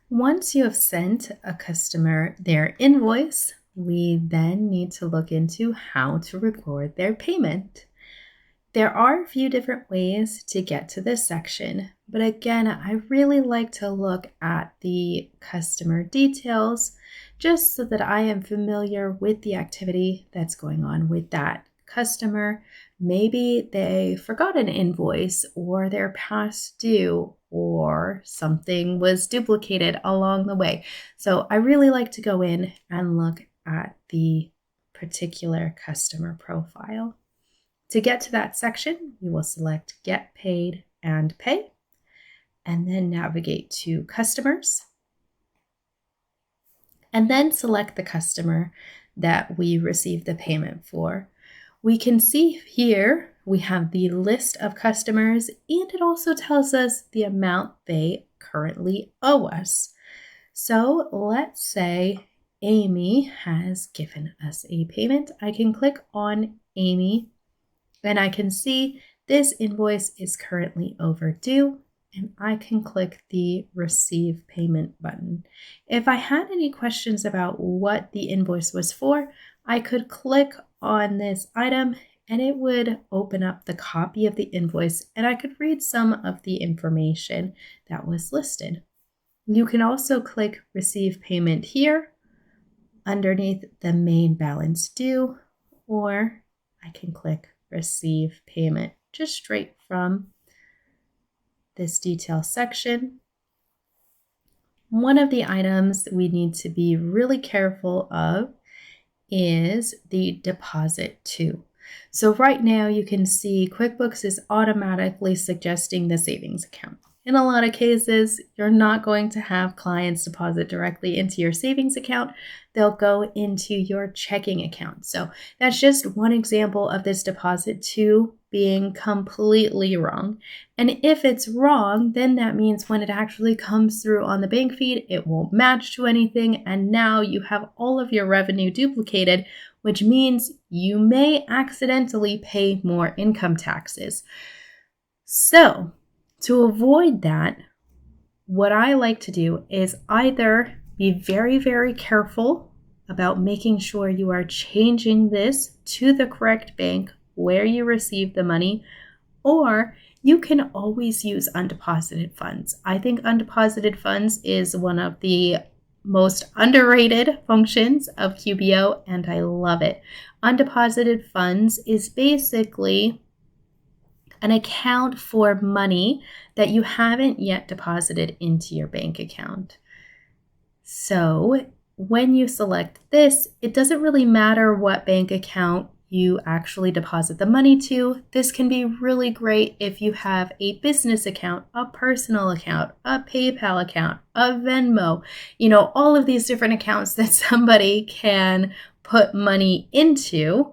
Once you have sent a customer their invoice, we then need to look into how to record their payment. There are a few different ways to get to this section, but again, I really like to look at the customer details just so that I am familiar with the activity that's going on with that customer. Maybe they forgot an invoice or they're past due or something was duplicated along the way. So I really like to go in and look at the particular customer profile. To get to that section, you will select Get Paid and Pay, and then navigate to Customers, and then select the customer that we received the payment for. We can see here we have the list of customers, and it also tells us the amount they currently owe us. So let's say Amy has given us a payment. I can click on Amy, and I can see this invoice is currently overdue, and I can click the Receive Payment button. If I had any questions about what the invoice was for, I could click on this item and it would open up the copy of the invoice and I could read some of the information that was listed. You can also click Receive Payment here underneath the main balance due, or I can click Receive Payment just straight from this detail section. One of the items we need to be really careful of is the deposit to. So right now you can see QuickBooks is automatically suggesting the savings account. In a lot of cases, you're not going to have clients deposit directly into your savings account. They'll go into your checking account. So that's just one example of this deposit to being completely wrong. And if it's wrong, then that means when it actually comes through on the bank feed, it won't match to anything. And now you have all of your revenue duplicated, which means you may accidentally pay more income taxes. So to avoid that, what I like to do is either be very, very careful about making sure you are changing this to the correct bank where you receive the money, or you can always use undeposited funds. I think undeposited funds is one of the most underrated functions of QBO, and I love it. Undeposited funds is basically an account for money that you haven't yet deposited into your bank account. So when you select this, it doesn't really matter what bank account you actually deposit the money to. This can be really great if you have a business account, a personal account, a PayPal account, a Venmo, all of these different accounts that somebody can put money into.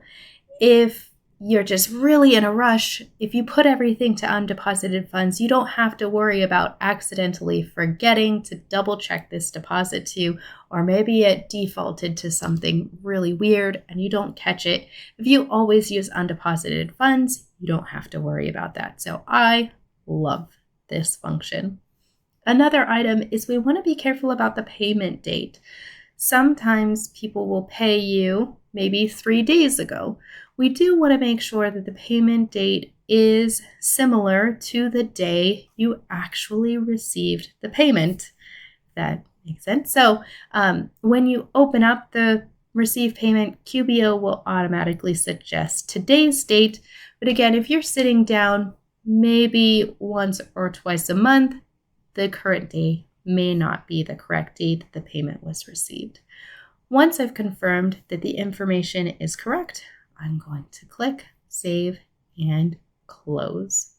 If you're just really in a rush, if you put everything to undeposited funds, you don't have to worry about accidentally forgetting to double check this deposit to, or maybe it defaulted to something really weird and you don't catch it. If you always use undeposited funds, you don't have to worry about that. So I love this function. Another item is we want to be careful about the payment date. Sometimes people will pay you maybe 3 days ago. We do want to make sure that the payment date is similar to the day you actually received the payment. That makes sense. So when you open up the Receive Payment, QBO will automatically suggest today's date. But again, if you're sitting down maybe once or twice a month, the current day may not be the correct date the payment was received. Once I've confirmed that the information is correct, I'm going to click Save and Close.